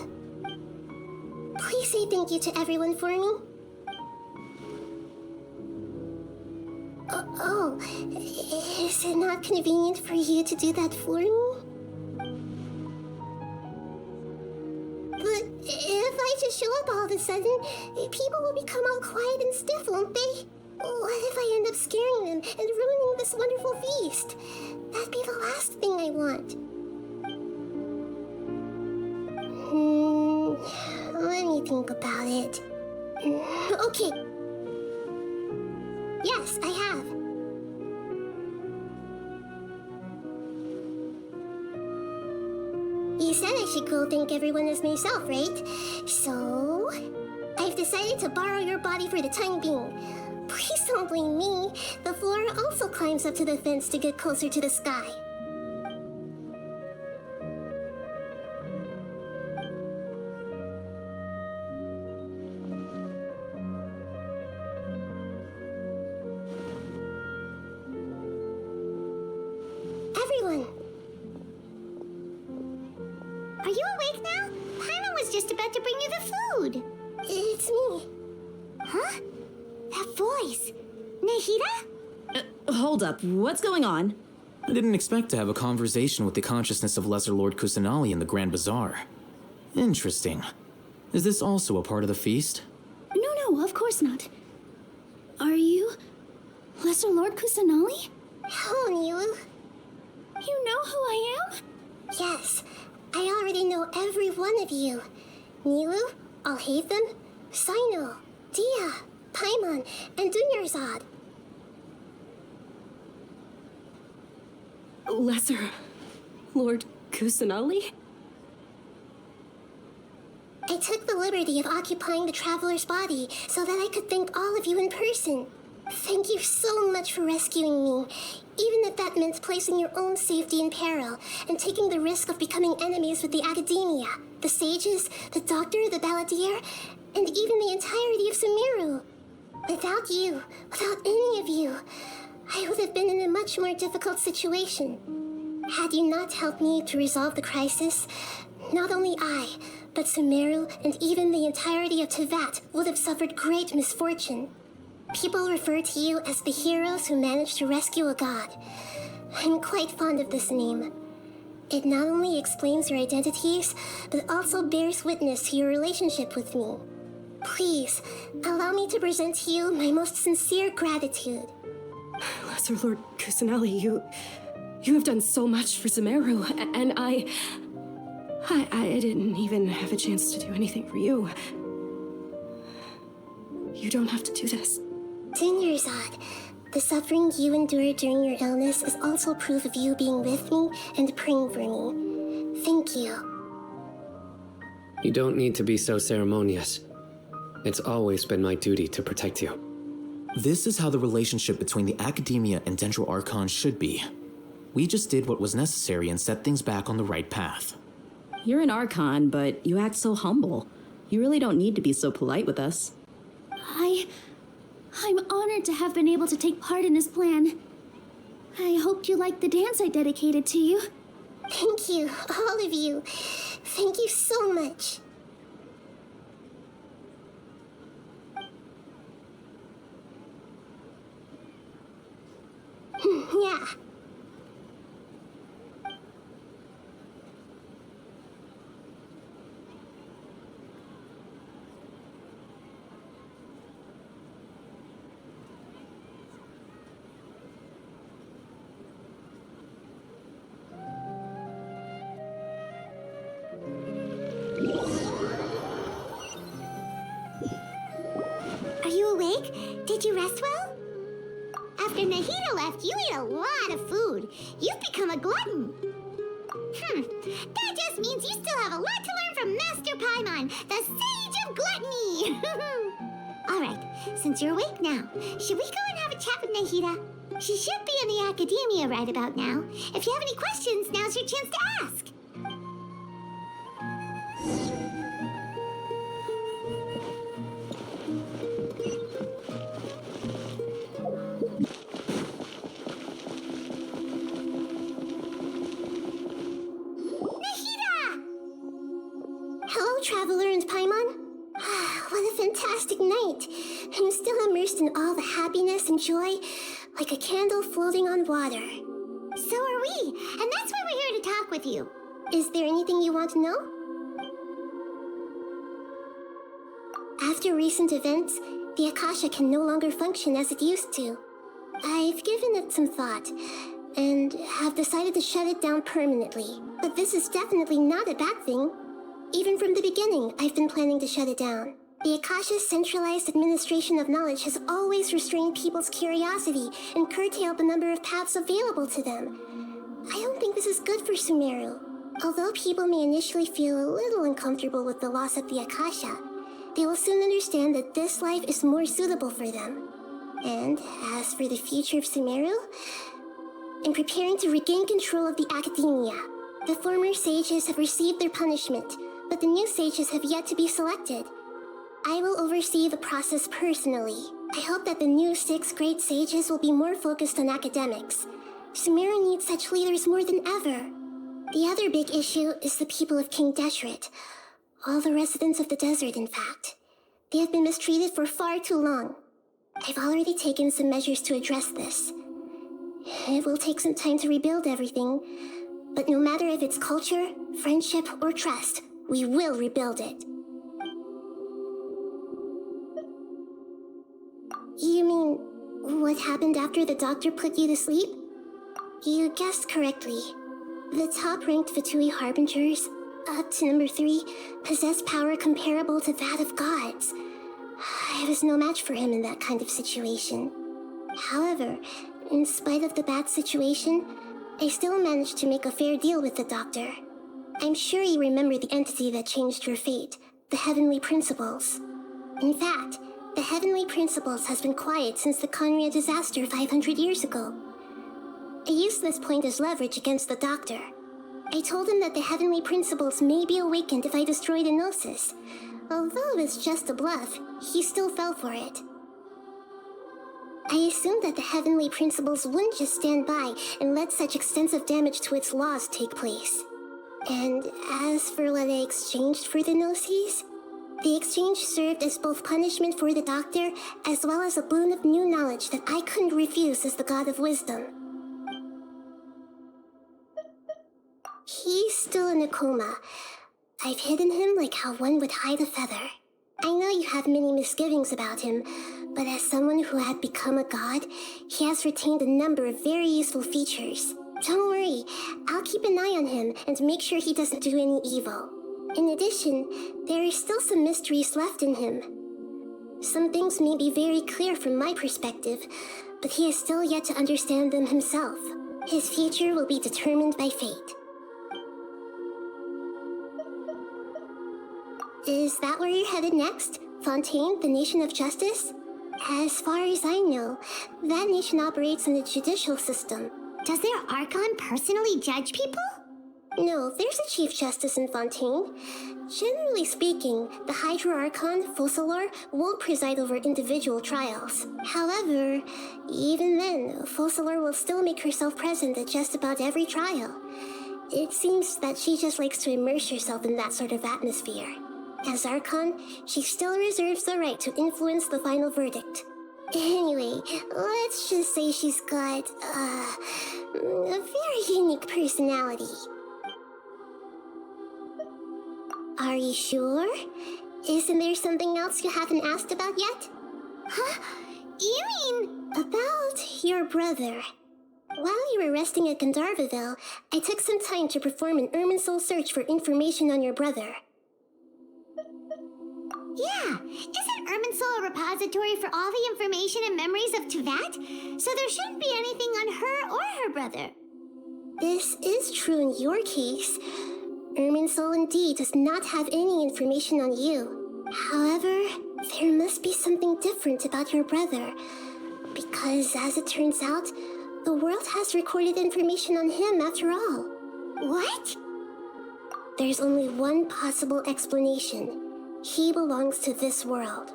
Please say thank you to everyone for me. Oh, is it not convenient for you to do that for me? But if I just show up all of a sudden, people will become all quiet and stiff, won't they? What if I end up scaring them and ruining this wonderful feast? That'd be the last thing I want. Let me think about it. Okay. Yes, I have. You said I should go thank everyone as myself, right? So, I've decided to borrow your body for the time being. Please don't blame me. The flora also climbs up to the fence to get closer to the sky. Everyone! Are you awake now? Paimon was just about to bring you the food. It's me. Huh? That voice. Nahida? Hold up, what's going on? I didn't expect to have a conversation with the consciousness of Lesser Lord Kusanali in the Grand Bazaar. Interesting. Is this also a part of the feast? No, of course not. Are you Lesser Lord Kusanali? Hello, Nilou. You know who I am? Yes, I already know every one of you. Nilou, Alhaitham, Cyno, Dehya, Paimon, and Dunyarzad. Lesser Lord Kusanali? I took the liberty of occupying the traveler's body so that I could thank all of you in person. Thank you so much for rescuing me, even if that meant placing your own safety in peril and taking the risk of becoming enemies with the academia, the sages, the doctor, the balladeer, and even the entirety of Sumeru. Without you, without any of you, I would have been in a much more difficult situation. Had you not helped me to resolve the crisis, not only I, but Sumeru and even the entirety of Teyvat would have suffered great misfortune. People refer to you as the heroes who managed to rescue a god. I'm quite fond of this name. It not only explains your identities, but also bears witness to your relationship with me. Please, allow me to present to you my most sincere gratitude. Lesser Lord Kusanali, you have done so much for Sumeru, and I didn't even have a chance to do anything for you. You don't have to do this. Dunyarzad, the suffering you endured during your illness is also proof of you being with me and praying for me. Thank you. You don't need to be so ceremonious. It's always been my duty to protect you. This is how the relationship between the Academia and Dendro Archon should be. We just did what was necessary and set things back on the right path. You're an Archon, but you act so humble. You really don't need to be so polite with us. I'm honored to have been able to take part in his plan. I hoped you liked the dance I dedicated to you. Thank you, all of you. Thank you so much. Yeah. Are you awake? Did you rest well? After Nahida left, you ate a lot of food. You've become a glutton. That just means you still have a lot to learn from Master Paimon, the Sage of Gluttony. Alright, since you're awake now, should we go and have a chat with Nahida? She should be in the academia right about now. If you have any questions, now's your chance to ask. Hello, Traveler and Paimon. What a fantastic night. I'm still immersed in all the happiness and joy, like a candle floating on water. So are we, and that's why we're here to talk with you. Is there anything you want to know? After recent events, the Akasha can no longer function as it used to. I've given it some thought, and have decided to shut it down permanently. But this is definitely not a bad thing. Even from the beginning, I've been planning to shut it down. The Akasha's centralized administration of knowledge has always restrained people's curiosity and curtailed the number of paths available to them. I don't think this is good for Sumeru. Although people may initially feel a little uncomfortable with the loss of the Akasha, they will soon understand that this life is more suitable for them. And as for the future of Sumeru, I'm preparing to regain control of the academia. The former sages have received their punishment, but the new sages have yet to be selected. I will oversee the process personally. I hope that the new 6 great sages will be more focused on academics. Sumeru needs such leaders more than ever. The other big issue is the people of King Deshret. All the residents of the desert, in fact. They have been mistreated for far too long. I've already taken some measures to address this. It will take some time to rebuild everything, but no matter if it's culture, friendship, or trust, we will rebuild it. You mean, what happened after the doctor put you to sleep? You guessed correctly. The top-ranked Fatui Harbingers, up to number 3, possess power comparable to that of gods. I was no match for him in that kind of situation. However, in spite of the bad situation, I still managed to make a fair deal with the doctor. I'm sure you remember the entity that changed your fate, the Heavenly Principles. In fact, the Heavenly Principles has been quiet since the Conria disaster 500 years ago. I used this point as leverage against the doctor. I told him that the Heavenly Principles may be awakened if I destroy the Gnosis. Although it's just a bluff, he still fell for it. I assumed that the Heavenly Principles wouldn't just stand by and let such extensive damage to its laws take place. And as for what I exchanged for the Gnosis, the exchange served as both punishment for the doctor as well as a boon of new knowledge that I couldn't refuse as the god of wisdom. He's still in a coma. I've hidden him like how one would hide a feather. I know you have many misgivings about him, but as someone who had become a god, he has retained a number of very useful features. Don't worry, I'll keep an eye on him and make sure he doesn't do any evil. In addition, there are still some mysteries left in him. Some things may be very clear from my perspective, but he has still yet to understand them himself. His future will be determined by fate. Is that where you're headed next? Fontaine, the Nation of Justice? As far as I know, that nation operates in the judicial system. Does their Archon personally judge people? No, there's a Chief Justice in Fontaine. Generally speaking, the Hydra Archon, Focalor, won't preside over individual trials. However, even then, Focalor will still make herself present at just about every trial. It seems that she just likes to immerse herself in that sort of atmosphere. As Archon, she still reserves the right to influence the final verdict. Anyway, let's just say she's got, a very unique personality. Are you sure? Isn't there something else you haven't asked about yet? Huh? You mean about your brother? While you were resting at Gandharvaville, I took some time to perform an Irminsul search for information on your brother. Yeah, isn't Irminsul a repository for all the information and memories of Teyvat? So there shouldn't be anything on her or her brother. This is true in your case. Irminsul indeed does not have any information on you. However, there must be something different about your brother. Because as it turns out, the world has recorded information on him after all. What? There's only one possible explanation. He belongs to this world.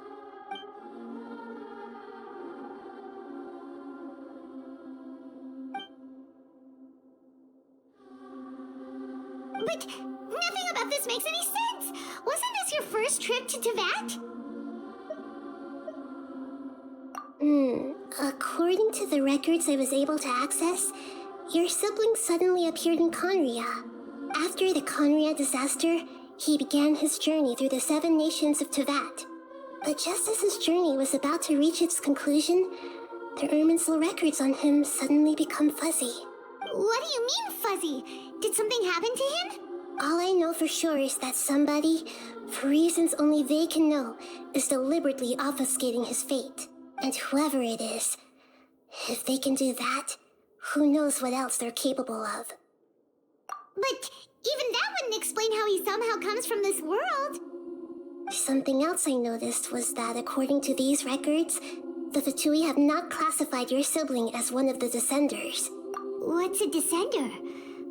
But nothing about this makes any sense! Wasn't this your first trip to Teyvat? According to the records I was able to access, your sibling suddenly appeared in Conria. After the Conria disaster, he began his journey through the 7 nations of Teyvat. But just as his journey was about to reach its conclusion, the Irminsul records on him suddenly become fuzzy. What do you mean, fuzzy? Did something happen to him? All I know for sure is that somebody, for reasons only they can know, is deliberately obfuscating his fate. And whoever it is, if they can do that, who knows what else they're capable of. But even that wouldn't explain how he somehow comes from this world. Something else I noticed was that according to these records, the Fatui have not classified your sibling as one of the Descenders. What's a Descender?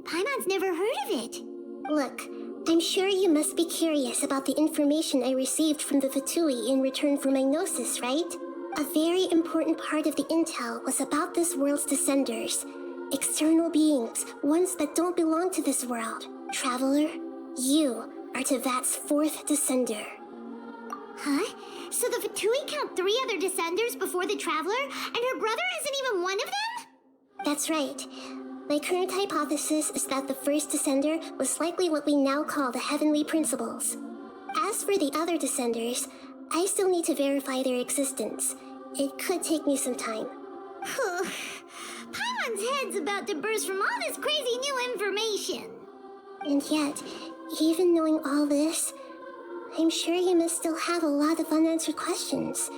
Paimon's never heard of it. Look, I'm sure you must be curious about the information I received from the Fatui in return for my gnosis, right? A very important part of the intel was about this world's Descenders. External beings, ones that don't belong to this world. Traveler, you are Teyvat's 4th Descender. Huh? So the Fatui count 3 other Descenders before the Traveler, and her brother isn't even one of them? That's right. My current hypothesis is that the first Descender was likely what we now call the Heavenly Principles. As for the other Descenders, I still need to verify their existence. It could take me some time. Paimon's head's about to burst from all this crazy new information. And yet, even knowing all this, I'm sure you must still have a lot of unanswered questions.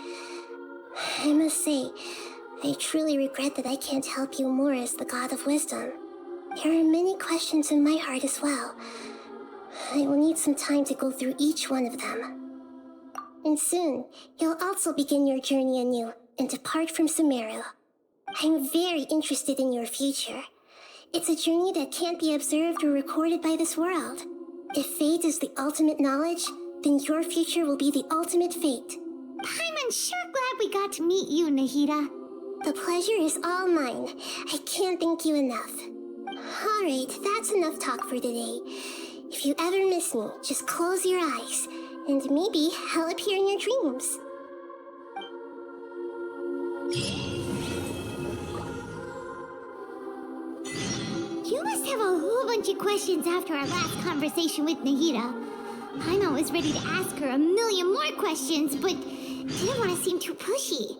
I must say, I truly regret that I can't help you more as the God of Wisdom. There are many questions in my heart as well. I will need some time to go through each one of them. And soon, you'll also begin your journey anew and depart from Sumeru. I'm very interested in your future. It's a journey that can't be observed or recorded by this world. If fate is the ultimate knowledge, then your future will be the ultimate fate. Paimon's sure glad we got to meet you, Nahida. The pleasure is all mine. I can't thank you enough. Alright, that's enough talk for today. If you ever miss me, just close your eyes, and maybe I'll appear in your dreams. You must have a whole bunch of questions after our last conversation with Nahida. Paimon was ready to ask her a million more questions, but didn't want to seem too pushy.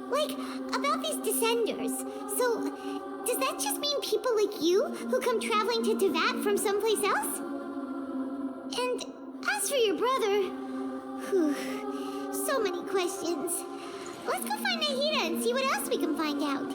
Like, about these Descenders. So, does that just mean people like you who come traveling to Teyvat from someplace else? And as for your brother... Whew, so many questions. Let's go find Nahida and see what else we can find out.